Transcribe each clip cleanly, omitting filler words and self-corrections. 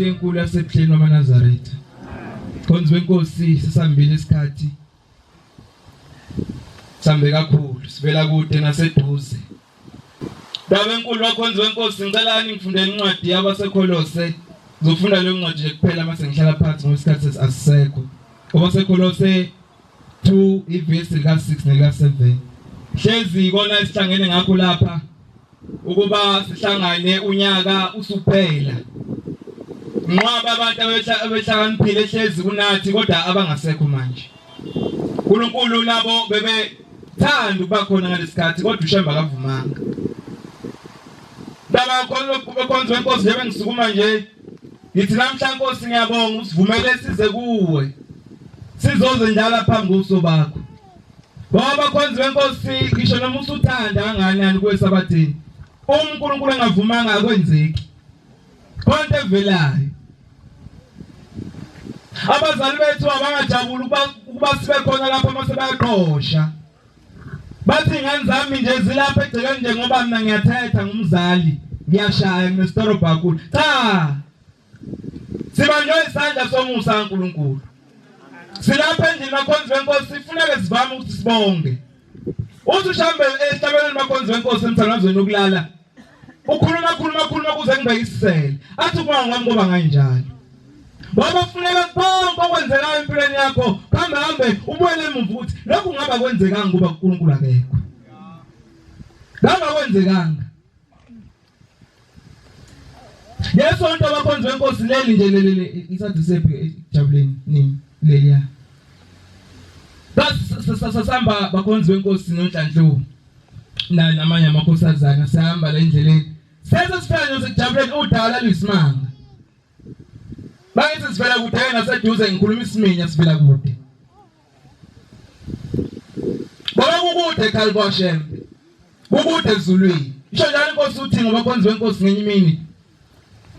enkulu yasePheni wamaNazaretha. Khonzwe inkosi sisambile isikhathi. Sambe kakhulu sivela kude naseduze. Baba enkulu wakhonzwe inkosi ngicela ngifundele incwadi yabaseKolose. Ngizofunda le ncwadi nje kuphela mase ngihlala phansi ngosikhathi asisekho. ObaseKolose 2 ivesi lika6 nelika7. Hlezi kona isihlangene ngakho lapha ukuba sihlangane unyaka usuphela. Nqwaba abantu abehlakaniphile ehlezi kunathi kodwa abangasekho manje. uNkulunkulu labo bebethanda ukuba khona ngalesikhathi kodwa uShemba akavumanga. Baba khonzwe inkosi nje ngisukuma nje ngithi namhla Nkosi ngiyabonga usivumele size kuwe. Sizoze njalo phambi kobuso bakho. Ngoba khonzwe inkosi ngisho noma usuthanda kangakanani kwesabathini. uNkulunkulu engavumanga akwenzeki. Konke evelayo. Abazali bethu abangajabula ukuba sibe khona lapha mase bayaqosha. Bathi ingane zami nje zilapha egcekeni nje ngoba mina ngiyathetha ngumzali. Ngiyashaya ngesitoroba kakhulu. Cha. Sibanjwe isandla somusa kaNkulunkulu. Silapha endlini makhonzwe inkosi sifuneke sivame ukuthi sibonge. Uthi uShambe ehlabeleni makhonzwe inkosi emthandazweni okulala. Ukhuluma kuze ngibeke isisele. Athi kuba ngami ngoba kanjalo. Baba kufuneka konke okwenzekayo empilweni yakho hambe ubuyele emuva ukuthi lokhu ngaba kwenzekanga ngoba uNkulunkulu akekho. Ngaba kwenzekanga. Yesonto bakhonzwe inkosi leli nje leli isathi sephi ejabuleni nini leliya. Sasamba bakhonzwe inkosi noNhlanhla namanye amakhosazana sihamba la endleleni. Sese sifanye sejabuleni udala lisimanga. Bayithi sivela kude naseduze ngikhuluma isiminya sivela kude. Baba kukude eKalibashembe. Kukude ezulwini. Isho njalo inkosi uthi ngoba khonzwe inkosi ngenye imini.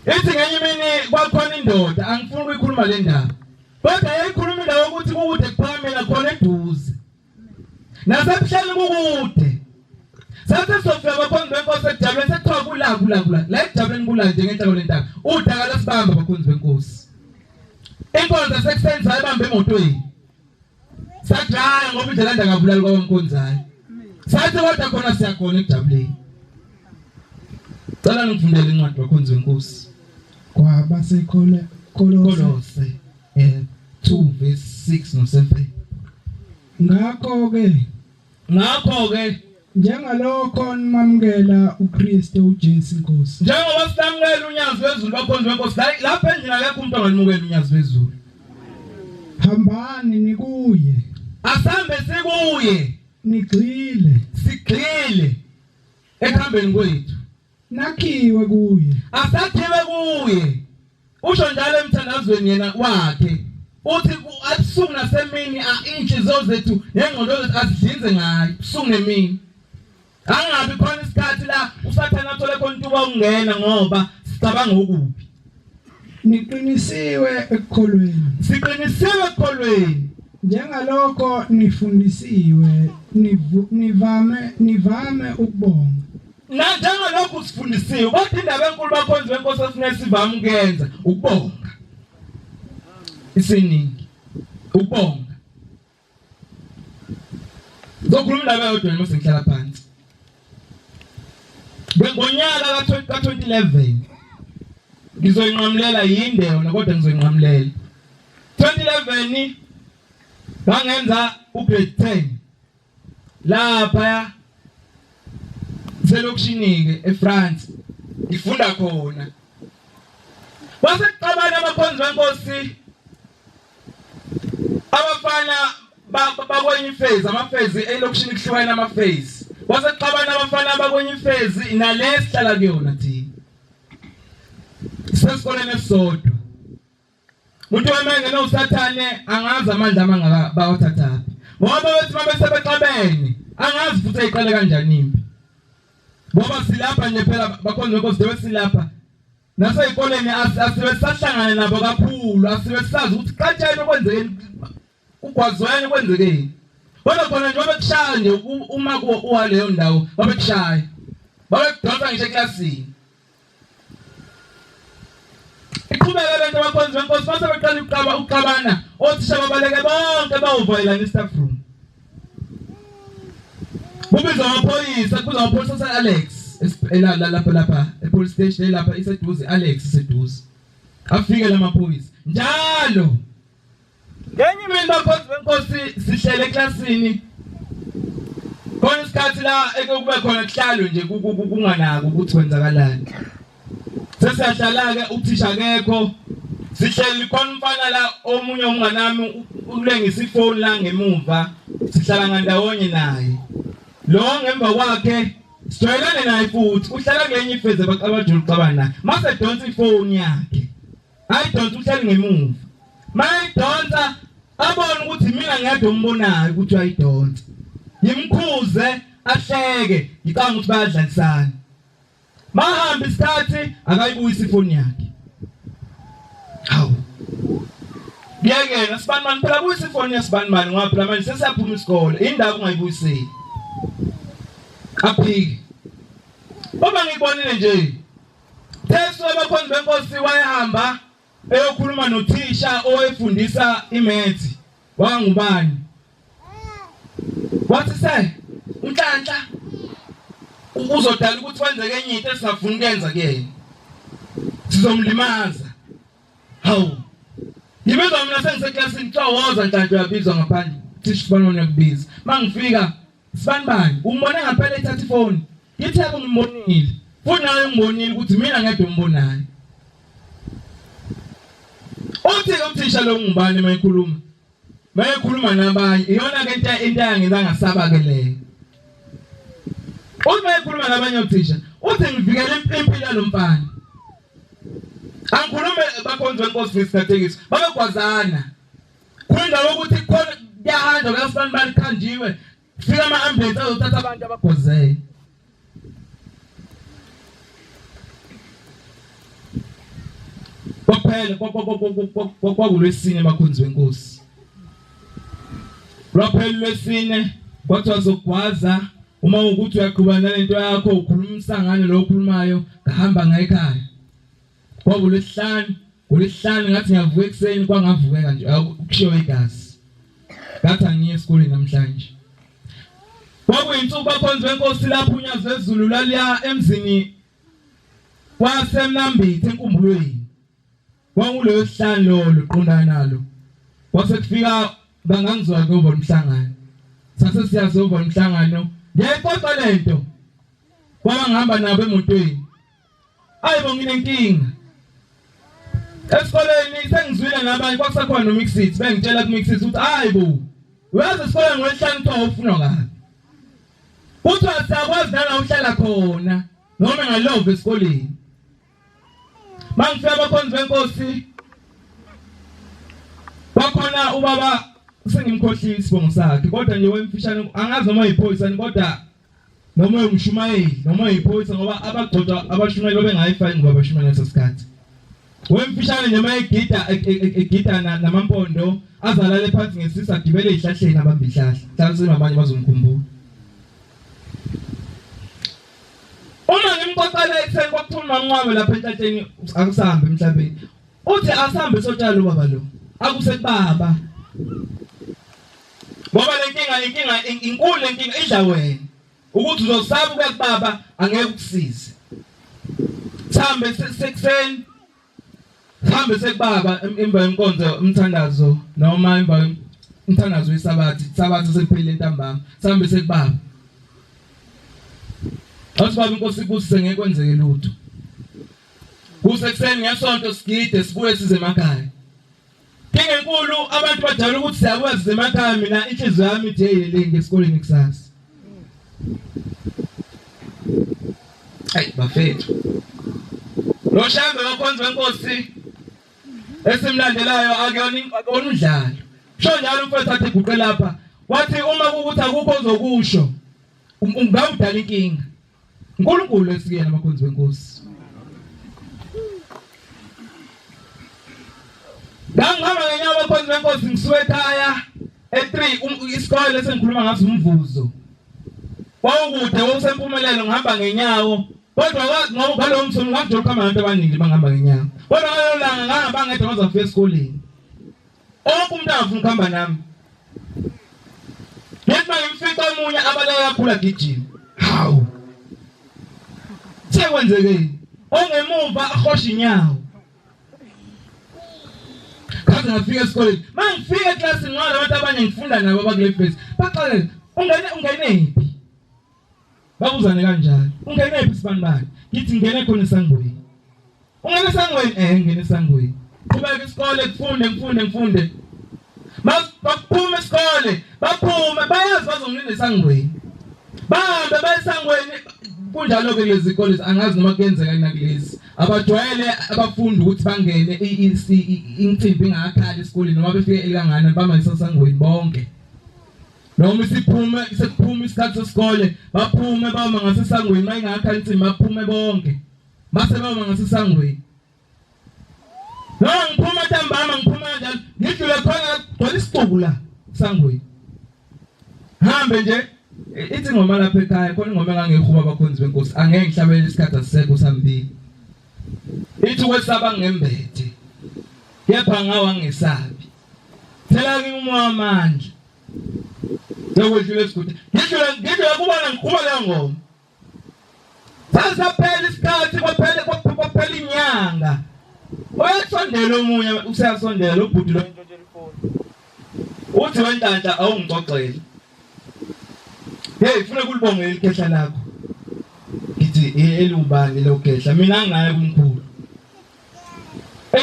Ithi ngenye imini kwakhona indoda angifuni ukuyikhuluma le ndaba. Kodwa yayikhuluma indawo ukuthi kukude kuphamela khona eduze. Nasebuhleni kukude. Sathi sofika bakhonzwe inkosi ejabuleni sekuthiwa kula. La ejabuleni kula nje ngenhlalo lentaka. Udaka lesibamba bakhonzwe inkosi. Inkonzo sekusenza ebambe emotweni. Sajaya ngoba indlela ndangavulala kwaNkonzayo. Sathi kodwa khona siyakhona ejabuleni. Cela ngifundele incwadi bakhonzwe inkosi. Kolose 2 verse 6 no7. Ngakho ke njengalokho nimamukela uKristu uJesu Nkosi. Njengoba silamukela unyazi wezulu bakhonzwe inkosi lapha endlini akekho umuntu angalimukela unyazi wezulu. Hambani nikuye. Asambe sikuye. Sigxile ekuhambeni kwethu. Nakhiwe kuye. Asakhiwe kuye. Usho njalo emthandazweni yena wakhe. Uthi abusuku nasemini inhliziyo zethu nengqondo zethu azidlinze ngayo. Busuku nemini. Angabi khona isikhathi la usathana athole khona ithuba ukungena ngoba sicabanga ukuphi. Niqinisiwe ekukholweni. Siqinisiwe ekukholweni. Njengalokho nifundisiwe, nivame ukubonga. Na njengalokho sifundisiwe, kodwa indaba enkulu bakhonzi benkosi esinye sivame ukuyenza ukubonga. Isiningi ukubonga. Zokhuluma indaba yodwa noma sengihlala phansi. Ngonyaka ka-2011 ngizoyinqamulela yinde yona kodwa ngizoyinqamulela. 2011 bangenza ugrade 10 lapha selokishini-ke eFrance ngifunda khona. Wasekuqabana abakhonzi benkosi abafana bakwenye ifezi, amafezi elokishini kuhlukene amafezi. Wasekuqabana abafana bakwenye ifezi nalesihlala kuyona thina. Sesikoleni esisodwa. Umuntu wamangena usathane angazi amandla amangaka bawathatha. Ngoba bathi mabesebexabene angazi futhi ayiqale kanjani impi. Ngoba silapha nje phela bakhona benkosi dewe silapha. Naseyikoleni asibesahlangana nabo kakhulu, asibesazi ukuthi kanjani okwenzekeni ugwazweni kwenzekeni. Kodwa khona nje babekushaya nje uma uwaleyo ndawo babekushaya. Babekudonsa ngisho eklasini. Iqhubeka lento abakhonzi benkosi base beqala uqabana othisha babaleke bonke bawuvayela ne-staff room. Kubizwa amaphoyisa Alex lapha e-police station lapha iseduze Alex iseduze. Afike lamaphoyisa njalo. Ngenye imini abakhonzi benkosi sihlele eklasini. Khona isikhathi la ekube khona kuhlalo nje kunganako ukuthi kwenzakalani. Sesiyahlala-ke uthisha akekho. Sihleli khona umfana la omunye umnganami ulengisa ifoni la ngemuva. Sihlala ngandawonye naye. Lo ngemva kwakhe sijwayelane naye futhi uhlala kulenye ifeze abajulu qabana. Mase donsa ifoni yakhe. Ayidonsa uhleli ngemuva. Mayidonsa abona ukuthi mina ngedwa umbonayo ukuthi ayidonsa. Ngimkhuze ahleke ngicanga ukuthi bayadlalisana. Mahamba isikhathi akayibuyisa ifoni yakhe. Hawu. Ngiyekena sibanibani phela buyisa ifoni yesibanibani ngoba phela manje sesiyaphuma isikole. Indaba ungayibuyiseli. Aphike. Baba ngibonile nje. Teso abakhonzi benkosi wayehamba eyokhuluma nothisha owefundisa imaths. Wangubani? Wathi se uNhlanhla uzodala ukuthi kwenzeke enye into esingafuni ukwenza kuyena. Sizomlimaza. Hawu. Ngibizwa mina sengiseklasini kuthiwa woza Nhlanhla uyabizwa ngaphandle. Thisha kufanele ukubiza. Mangifika sibanibani umbone ngaphela ethatha ifoni. Ngithi yabo ngimbonile. Futhi nawe ngibonile ukuthi mina ngedwa umbonayo. Uthi umthisha lo ngubani mayikhuluma. Mayikhuluma nabanye. Iyona ke into yangenza ngasaba ke leyo. Uma ekhuluma nabanye uthisha uthi ngivikele impilo lomfana. Angikhulume bakhonzi benkosi ngesikhathekiso babegwazana. Kwindawo ukuthi khona kuyahanjwa kasifani balikhanjiwe fika ama-ambulance azothatha abantu abagozeye. Kwaphela kwakulwesine bakhonzi benkosi. Lwaphela lwesine kwathiwa zokugwaza. Uma ukuthi uyaqhubana nento yakho ukhuluma umsangane lo okhulumayo ngahamba ngayikhaya. Kulesihlanu ngathi ngiyavuka ekseni kwangavukeka nje ukushiwa igazi. Ngathi angiye esikoleni namhlanje. Kwakuyinsuku bakhonzi benkosi lapho unyazo wezulu laliya emzini waseMnambithi enkumbulweni. Kwakuleyo sihlanu lo qondana nalo. Kwasekufika bangangizwa ngova umhlangano. Sase siyazova umhlangano. Ngiyayixoxa lento. Kwaba ngihamba nabo emotweni. Ayibo nginenkinga. Esikoleni sengizwile nabanye kwakusakhona noMixit bengitshela kuMixit ukuthi hayibo uyazi esikoleni ngolesihlanu kuthiwa ufuna kabi. Uthi asakwazi nala uhlala khona noma ngalove esikoleni. Mangifika abakhonzi benkosi bakhona ubaba sengimkhohlisa isibongo sakhe kodwa nje wemfishane angazi noma yiphoyisa kodwa noma umshumayeli noma iphoyisa ngoba abagcotshwa abashumayeli bengayifaki ngoba bashumayela lesikhathi wemfishane nje egida namampondo azalale phansi ngesisa agibele ihlahleni abamba ihlahla hlalise abanye bazomkhumbula uma ngimqoqele ekuseni kwakuphuma nqwabe lapha enhlatsheni akusambe emhlabeni uthi asambe sotshalo baba lo akusekubaba ngoba lenkinga inkulu lenkinga idla wena ukuthi uzosaba ukuya kubaba angeke ukusize thambe sekuseni thambe sekubaba emva yenkonzo umthandazo noma emva umthandazo wesabathi sekuphelile ntambama thambe sekubaba asibaba inkosi kusise ngeke kwenzeke lutho kusekuseni ngesonto sigide sibuye size emakhaya kingenkulu abantu bajala ukuthi siyabuya size emakhaya mina inhliziyo yami ithi hey ngesikoleni kusasa hey bafethu lo shambe wakhonza wenkosi esimlandelayo akuyona umdlalo sho njalo umfethu athi guqe lapha wathi uma kukuthi akukho ozokusho ungawudala inkinga uNkulunkulu esikuyena abakhonzi wenkosi ngihamba ngenyawo abakhonzi wenkosi ngisuka ekhaya e3 isikole sengikhuluma ngaso umvuzo wawukude wawusempumelelo ngihamba ngenyawo kodwa ngoba ngalo msomo ngakujolo khama abantu abaningi bangihamba ngenyawo kodwa ngalo langa ngihamba ngede ngazafika esikoleni onke umuntu afuna ukuhamba nami ngithi ngimfica omunye abaleka kakhulu agijima hawu sekwenzekeni ongemuva ahosha inyawo kaze ngafika esikoleni mangifika eklasini ngalo abantu abanye ngifunda nabo abakule phase baxele ungenephi babuzane kanjalo ungenephi sibanibani ngithi ngene khona esangweni ungene esangweni ngene esangweni kuba isikole kufunde baphuma isikole baphume bayazi bazongena esangweni bahambe bayesangweni kunjalo ke lezi zikole angazi noma kuyenzeka nakulezi abajwayele abafundi ukuthi bangene insimbi ingakhala esikoleni noma befike elikangana bama isasangweni bonke noma sekuphuma isikhathi sesikole baphume bama ngasesangweni mayingakhala insimbi baphume bonke mase bama ngasesangweni no ngiphuma ntambama ngiphuma njalo ngidlule khona gcwala isicubu la sangweni hambe nje ithi ngoma lapha ekhaya khona ingoma engangehuba abakhonzi benkosi angeke ngihlabele isikhathi asisekho sambili ithi wesaba ngembethe kepha ngawa ngesabi phela ngimoya amandla sekwedlule isikhathi ngidlule kubona ngikhuma le ngoma sasaphela isikhathi kwaphela inyanga oyasondela omunye useyasondela ubhuti lo intshontshe ifoni uthi wentanta awungixoxele hey ufuna kulibonga ikhehla lakho ngithi elubani lokhehla mina angaye kumkhulu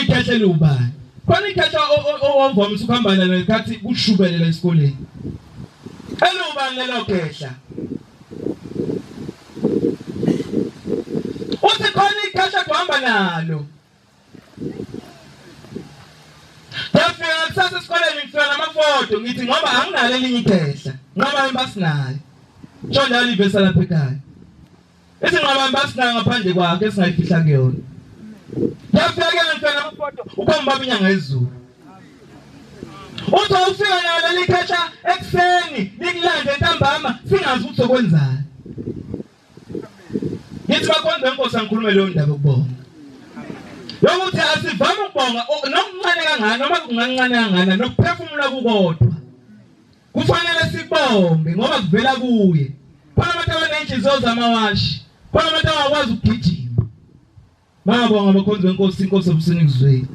ikhehla elubani khona ikhehla ovamisa ukuhamba nalo ikhathi kushubelela esikoleni elubani lokhehla uthi khona ikhehla kuhamba nalo yafika kusasa esikoleni ngifika namafoto ngithi ngoba anginalo elinye ikhehla ngoba imbasinayo Shonda alivesa lapha ekhaya. Isingqaba mbasina ngaphandle kwakhe esingayifihla kuyona. Yafika ngifika namafoto ukhomba inyanga ezulu. Uthi ufika nalo likhesha ekseni likulande ntambama singazi ukuthi sokwenzani. Ngithi bakhonza inkosi angikhulume leyo ndaba ukubonga. Lokuthi asivame ukubonga nokuncane kangani noma kungancane kangani nokuphefumula kukodwa. Kufanele sibonge ngoba kuvela kuye. Phana abantu abanenhliziyo zamawashi, phana abantu abakwazi ukugijima. Mabonga abakhonzi benkosi inkosi obusini kuzweni.